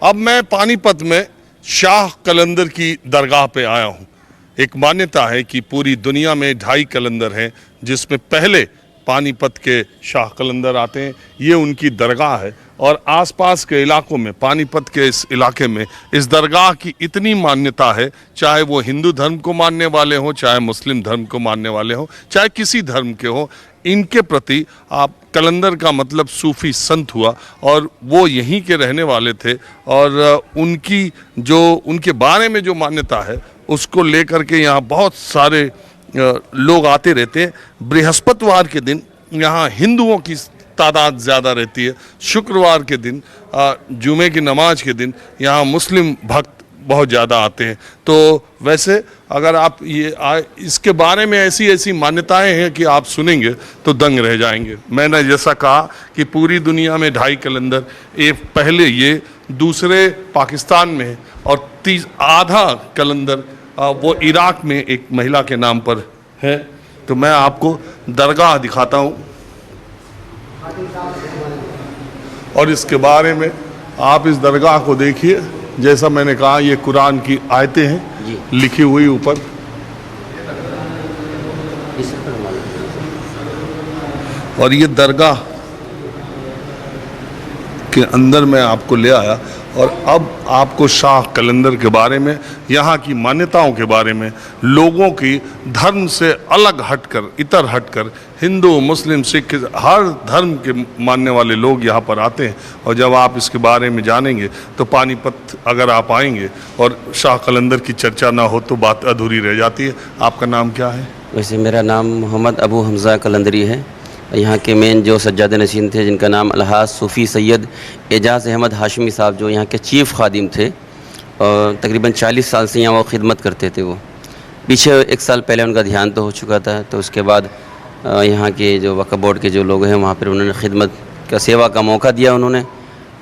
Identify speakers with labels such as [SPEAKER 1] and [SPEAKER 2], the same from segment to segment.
[SPEAKER 1] अब मैं पानीपत में शाह कलंदर की दरगाह पे आया हूँ। एक मान्यता है कि पूरी दुनिया में 2.5 कलंदर हैं, जिसमें पहले पानीपत के शाह कलंदर आते हैं। ये उनकी दरगाह है और आसपास के इलाकों में, पानीपत के इस इलाके में इस दरगाह की इतनी मान्यता है, चाहे वो हिंदू धर्म को मानने वाले हों, चाहे मुस्लिम धर्म को मानने वाले हों, चाहे किसी धर्म के हों, इनके प्रति आप कलंदर का मतलब सूफी संत हुआ और वो यहीं के रहने वाले थे और उनकी जो उनके बारे में जो मान्यता है उसको लेकर के यहाँ बहुत सारे लोग आते रहते हैं। बृहस्पतिवार के दिन यहाँ हिंदुओं की तादाद ज़्यादा रहती है। शुक्रवार के दिन, जुमे की नमाज के दिन यहाँ मुस्लिम भक्त बहुत ज़्यादा आते हैं। तो वैसे अगर आप इसके बारे में ऐसी मान्यताएं हैं कि आप सुनेंगे तो दंग रह जाएंगे। मैंने जैसा कहा कि पूरी दुनिया में 2.5 कलंदर, पहले ये दूसरे पाकिस्तान में और आधा कलंदर वो इराक में एक महिला के नाम पर है। तो मैं आपको दरगाह दिखाता हूँ और इसके बारे में आप इस दरगाह को देखिए। जैसा मैंने कहा, ये कुरान की आयतें हैं लिखी हुई ऊपर। और ये दरगाह के अंदर मैं आपको ले आया और अब आपको शाह कलंदर के बारे में, यहाँ की मान्यताओं के बारे में, लोगों की धर्म से अलग हटकर, इतर हटकर, हिंदू मुस्लिम सिख हर धर्म के मानने वाले लोग यहाँ पर आते हैं। और जब आप इसके बारे में जानेंगे तो पानीपत अगर आप आएंगे और शाह कलंदर की चर्चा ना हो तो बात अधूरी रह जाती है। आपका नाम क्या है?
[SPEAKER 2] वैसे मेरा नाम मोहम्मद अबू हमज़ा कलंदरी है। यहाँ के मेन जो सज्जाद नशीन थे, जिनका नाम अलहाज सूफ़ी सैयद एजाज़ अहमद हाशमी साहब, जो यहाँ के चीफ़ खादिम थे और तकरीबन 40 साल से यहाँ वो खिदमत करते थे। वो पीछे 1 साल पहले उनका देहांत तो हो चुका था। तो उसके बाद यहाँ के जो वक्फ़ बोर्ड के जो लोग हैं वहाँ पर उन्होंने खिदमत का, सेवा का मौका दिया उन्होंने।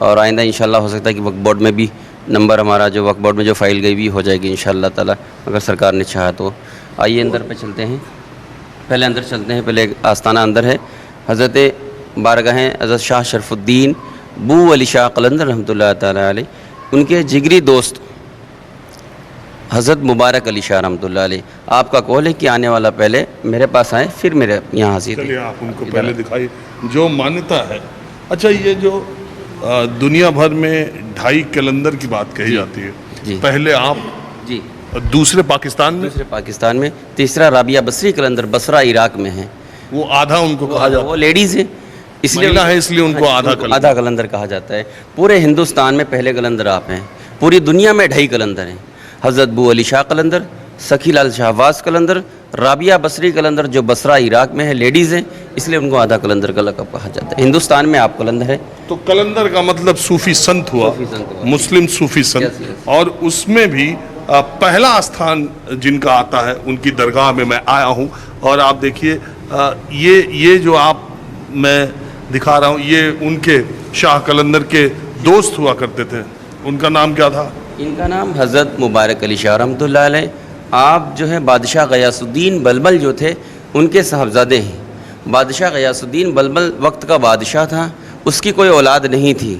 [SPEAKER 2] और आइंदा इंशाअल्लाह हो सकता है कि वक्फ़ बोर्ड में भी नंबर, हमारा जो वक्फ़ बोर्ड में जो फ़ाइल गई भी हो जाएगी इंशाअल्लाह ताला, अगर सरकार ने चाहा तो। आइए अंदर पे चलते हैं, पहले अंदर चलते हैं। पहले आस्थाना अंदर है, हज़रत बारगाह हज़रत शाह शरफुद्दीन बू अली शाह कलंदर रहमतुल्लाह ताला अलैह, उनके जिगरी दोस्त हज़रत मुबारक अली शाह रहमतुल्लाह अलैह। आपका कौल है कि आने वाला पहले मेरे पास आए, फिर मेरे यहाँ हाजिर।
[SPEAKER 1] चलिए आप उनको पहले दिखाइए जो मान्यता है। अच्छा, ये जो दुनिया भर में 2.5 कलंदर की बात कही जाती है, पहले आप
[SPEAKER 2] जी
[SPEAKER 1] दूसरे पाकिस्तान में,
[SPEAKER 2] तीसरा राबिया बसरी कलंदर बसरा इराक में है।
[SPEAKER 1] वो आधा उनको कहा जाता है,
[SPEAKER 2] वो लेडीज़ है
[SPEAKER 1] इसलिए उनको
[SPEAKER 2] आधा कलंदर कहा जाता है। पूरे हिंदुस्तान में पहले कलंदर आप हैं, पूरी दुनिया में 2.5 कलंदर हैं। हज़रत बू अली शाह कलंदर, सखी लाल शाहबाज कलंदर, राबिया बसरी कलंदर जो बसरा इराक में है, लेडीज़ हैं, इसलिए उनको आधा कलंदर का लक़ब कहा जाता है। हिंदुस्तान में आप कलंदर है।
[SPEAKER 1] तो कलंदर का मतलब सूफ़ी संत हुआ, मुस्लिम सूफ़ी संत। और उसमें भी पहला स्थान जिनका आता है उनकी दरगाह में मैं आया हूँ। और आप देखिए, ये जो आप मैं दिखा रहा हूँ, ये उनके शाह कलंदर के दोस्त हुआ करते थे। उनका नाम क्या था?
[SPEAKER 2] इनका नाम हज़रत मुबारक अली शाह रहमतुल्लाह अलैह। आप जो है बादशाह गयासुद्दीन बलबल जो थे उनके साहबजादे हैं। बादशाह गयासुद्दीन बलबल वक्त का बादशाह था, उसकी कोई औलाद नहीं थी।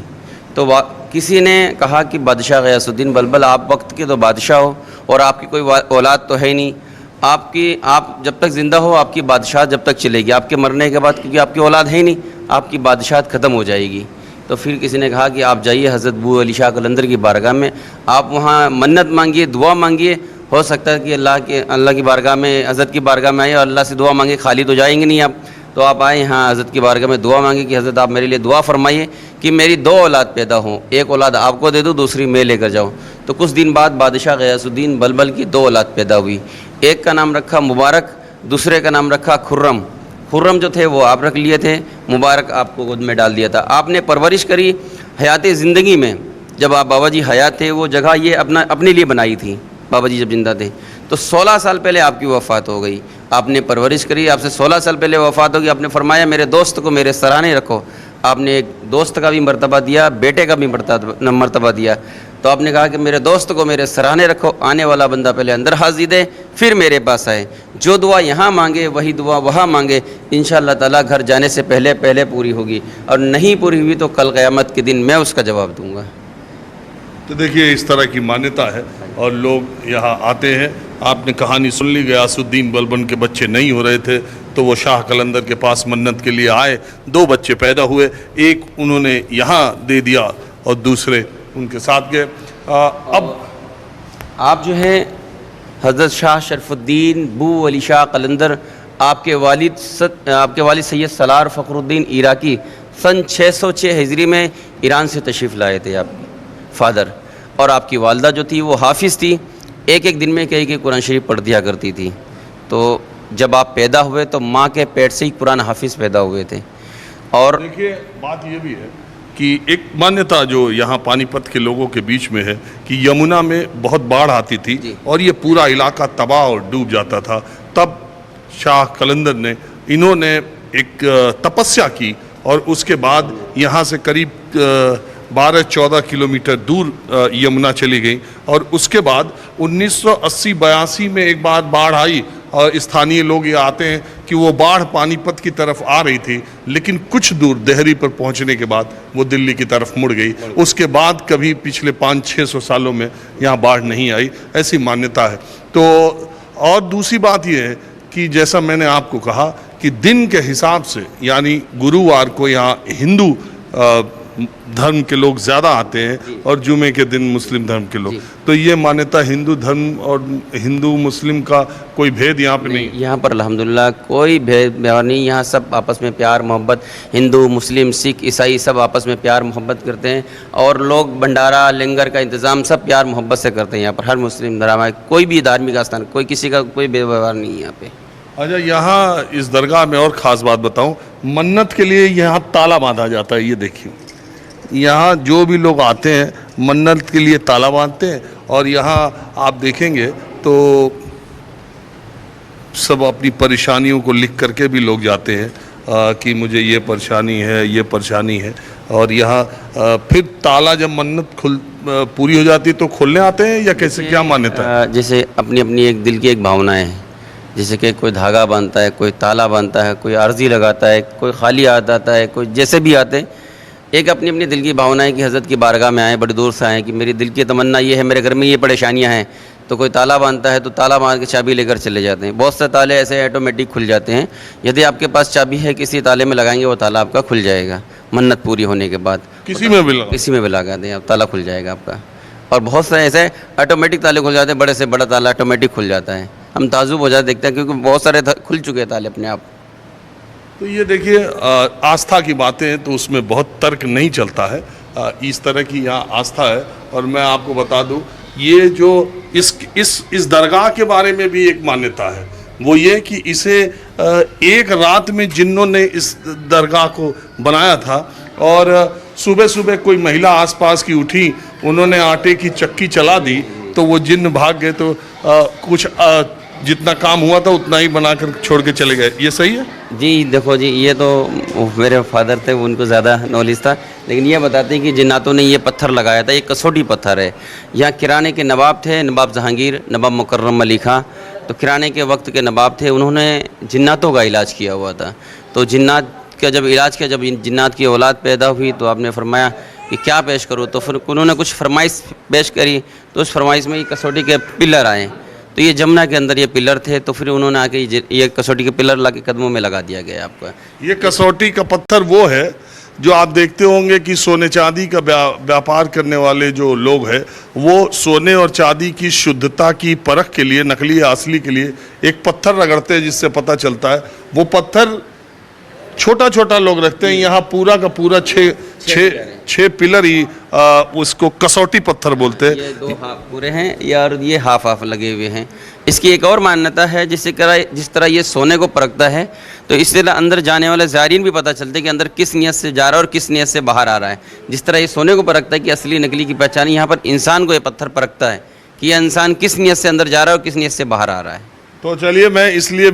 [SPEAKER 2] तो किसी ने कहा कि बादशाह गयासुद्दीन बलबल, आप वक्त के तो बादशाह हो और आपकी कोई औलाद तो है नहीं, आप जब तक ज़िंदा हो आपकी बादशाह जब तक चलेगी, आपके मरने के बाद क्योंकि आपकी औलाद है ही नहीं, आपकी बादशाहत ख़त्म हो जाएगी। तो फिर किसी ने कहा कि आप जाइए हज़रत बू अली शाह कलंदर की बारगाह में, आप वहाँ मन्नत मांगिए, दुआ मांगिए। हो सकता है कि अल्लाह की बारगाह में, हज़रत की बारगाह में आए और अल्लाह से दुआ मांगे, खाली तो जाएंगे नहीं आप। तो आप आए यहाँ हज़रत की बारगाह में, दुआ मांगे कि हज़रत आप मेरे लिए दुआ फरमाइए कि मेरी 2 औलाद पैदा हों, एक औलाद आपको दे दूँ, दूसरी मैं लेकर जाऊँ। तो कुछ दिन बाद बादशाह गयासुद्दीन बलबल की 2 औलाद पैदा हुई। एक का नाम रखा मुबारक, दूसरे का नाम रखा खुर्रम। खुर्रम जो थे वो आप रख लिए थे, मुबारक आपको गोद में डाल दिया था। आपने परवरिश करी हयात ज़िंदगी में। जब आप बाबा जी हयात थे, वो जगह ये अपने लिए बनाई थी बाबा जी जब जिंदा थे। तो 16 साल पहले आपकी वफ़ात हो गई। आपने परवरिश करी, आपसे 16 साल पहले वफ़ात होगी। आपने फरमाया मेरे दोस्त को मेरे सराहने रखो। आपने एक दोस्त का भी मर्तबा दिया, बेटे का भी मर्तबा दिया। तो आपने कहा कि मेरे दोस्त को मेरे सराहने रखो, आने वाला बंदा पहले अंदर हाजिर है, फिर मेरे पास आए। जो दुआ यहाँ मांगे वही दुआ वहाँ मांगे, इंशाअल्लाह ताला घर जाने से पहले पूरी होगी, और नहीं पूरी हुई तो कल क़यामत के दिन मैं उसका जवाब दूँगा।
[SPEAKER 1] तो देखिए इस तरह की मान्यता है और लोग यहाँ आते हैं। आपने कहानी सुन ली, गयासुद्दीन बलबन के बच्चे नहीं हो रहे थे तो वो शाह कलंदर के पास मन्नत के लिए आए। 2 बच्चे पैदा हुए, एक उन्होंने यहाँ दे दिया और दूसरे उनके साथ गए। अब
[SPEAKER 2] आप जो है हज़रत शाह शरफुद्दीन बू अली शाह कलंदर, आपके वालिद सैयद सलार फ़खरुद्दीन इराकी सन 606 हिजरी में ईरान से तशरीफ़ लाए थे आप फादर, और आपकी वालदा जो थी वो हाफिज़ थी, एक दिन में कई कुरान शरीफ पढ़ दिया करती थी। तो जब आप पैदा हुए तो माँ के पेट से ही कुरान हाफिज़ पैदा हुए थे। और
[SPEAKER 1] देखिए बात ये भी है कि एक मान्यता जो यहाँ पानीपत के लोगों के बीच में है कि यमुना में बहुत बाढ़ आती थी और ये पूरा इलाका तबाह और डूब जाता था। तब शाह कलंदर ने इन्होंने एक तपस्या की और उसके बाद यहाँ से करीब 12-14 किलोमीटर दूर यमुना चली गई। और उसके बाद 1980-82 में एक बार बाढ़ आई और स्थानीय लोग ये आते हैं कि वो बाढ़ पानीपत की तरफ आ रही थी, लेकिन कुछ दूर देहरी पर पहुंचने के बाद वो दिल्ली की तरफ मुड़ गई। उसके बाद कभी पिछले 500-600 सालों में यहाँ बाढ़ नहीं आई, ऐसी मान्यता है। तो और दूसरी बात ये है कि जैसा मैंने आपको कहा कि दिन के हिसाब से, यानी गुरुवार को यहाँ हिंदू धर्म के लोग ज़्यादा आते हैं और जुमे के दिन मुस्लिम धर्म के लोग। तो ये मान्यता हिंदू धर्म और हिंदू मुस्लिम का कोई भेद यहाँ पे नहीं।
[SPEAKER 2] यहाँ पर अल्हम्दुलिल्लाह कोई भेदभाव नहीं, यहाँ सब आपस में प्यार मोहब्बत, हिंदू मुस्लिम सिख ईसाई सब आपस में प्यार मोहब्बत करते हैं। और लोग भंडारा लंगर का इंतज़ाम सब प्यार मोहब्बत से करते हैं। यहाँ पर हर मुस्लिम धर्म है, कोई भी धार्मिक स्थान, कोई किसी का कोई व्यवहार नहीं है यहाँ पे।
[SPEAKER 1] अच्छा, यहाँ इस दरगाह में और ख़ास बात बताऊँ, मन्नत के लिए यहाँ ताला बांधा जाता है। ये देखिए, यहाँ जो भी लोग आते हैं मन्नत के लिए ताला बांधते हैं। और यहाँ आप देखेंगे तो सब अपनी परेशानियों को लिख करके भी लोग जाते हैं कि मुझे ये परेशानी है, ये परेशानी है। और यहाँ फिर ताला जब मन्नत पूरी हो जाती है तो खोलने आते हैं या कैसे, क्या मान्यता है?
[SPEAKER 2] जैसे अपनी अपनी एक दिल की एक भावना है, जैसे कि कोई धागा बांधता है, कोई ताला बांधता है, कोई आर्जी लगाता है, कोई खाली आता है, कोई जैसे भी आते हैं। एक अपनी अपनी दिल की भावना है कि हज़रत की बारगाह में आए, बड़ी दूर से आए कि मेरी दिल की तमन्ना ये है, मेरे घर में ये परेशानियां हैं। तो कोई ताला बांधता है तो ताला बांध के चाबी लेकर चले जाते हैं। बहुत से ताले ऐसे ऑटोमेटिक खुल जाते हैं, यदि आपके पास चाबी है किसी ताले में लगाएंगे वो ताला आपका खुल जाएगा मन्नत पूरी होने के बाद।
[SPEAKER 1] किसी में भी लगा
[SPEAKER 2] दें आप, ताला खुल जाएगा आपका। और बहुत सारे ऐसे ऑटोमेटिक ताले खुल जाते हैं, बड़े से बड़ा ताला ऑटोमेटिक खुल जाता है। हम ताजुब हो जाते देखते हैं क्योंकि बहुत सारे खुल चुके हैं ताले अपने आप।
[SPEAKER 1] तो ये देखिए आस्था की बातें हैं तो उसमें बहुत तर्क नहीं चलता है। इस तरह की यहाँ आस्था है। और मैं आपको बता दूँ, ये जो इस दरगाह के बारे में भी एक मान्यता है, वो ये कि इसे एक रात में जिन्नों ने इस दरगाह को बनाया था। और सुबह सुबह कोई महिला आसपास की उठी, उन्होंने आटे की चक्की चला दी तो वो जिन्न भाग गए। तो कुछ जितना काम हुआ था उतना ही बनाकर छोड़ के चले गए। ये सही है?
[SPEAKER 2] जी देखो जी, ये तो मेरे फादर थे, उनको ज़्यादा नॉलेज था, लेकिन ये बताते हैं कि जिन्नातों ने ये पत्थर लगाया था। ये कसौटी पत्थर है। यहाँ किराने के नवाब थे, नवाब जहांगीर, नवाब मुकर्रम अली खां। तो किराने के वक्त के नवाब थे, उन्होंने जिन्नातों का इलाज किया हुआ था। तो जिन्नात का जब इलाज किया, जब जिन्नात की औलाद पैदा हुई तो आपने फरमाया कि क्या पेश करो, तो फिर उन्होंने कुछ फरमाइश पेश करी। तो उस फरमाइश में ये कसौटी के पिलर आए। तो ये जमुना के अंदर ये पिलर थे, तो फिर उन्होंने आके ये कसौटी के पिलर ला के कदमों में लगा दिया गया आपका।
[SPEAKER 1] ये कसौटी का पत्थर वो है जो आप देखते होंगे कि सोने चांदी का व्यापार करने वाले जो लोग हैं वो सोने और चांदी की शुद्धता की परख के लिए, नकली या असली के लिए एक पत्थर रगड़ते हैं, जिससे पता चलता है। वो पत्थर छोटा छोटा लोग रखते हैं। यहाँ पूरा का पूरा छः पिलर ही उसको कसौटी पत्थर बोलते हैं।
[SPEAKER 2] ये 2 हाफ पूरे हैं यार, ये हाफ लगे हुए हैं। इसकी एक और मान्यता है, जिस तरह ये सोने को परखता है, तो इससे अंदर जाने वाले ज़ायरीन भी पता चलते हैं कि अंदर किस नियत से जा रहा है और किस नियत से बाहर आ रहा है। जिस तरह ये सोने को परखता है कि असली नकली की पहचान, यहाँ पर इंसान को ये पत्थर परखता है कि यह इंसान किस नियत से अंदर जा रहा है और किस नियत से बाहर आ रहा है।
[SPEAKER 1] तो चलिए, मैं इसलिए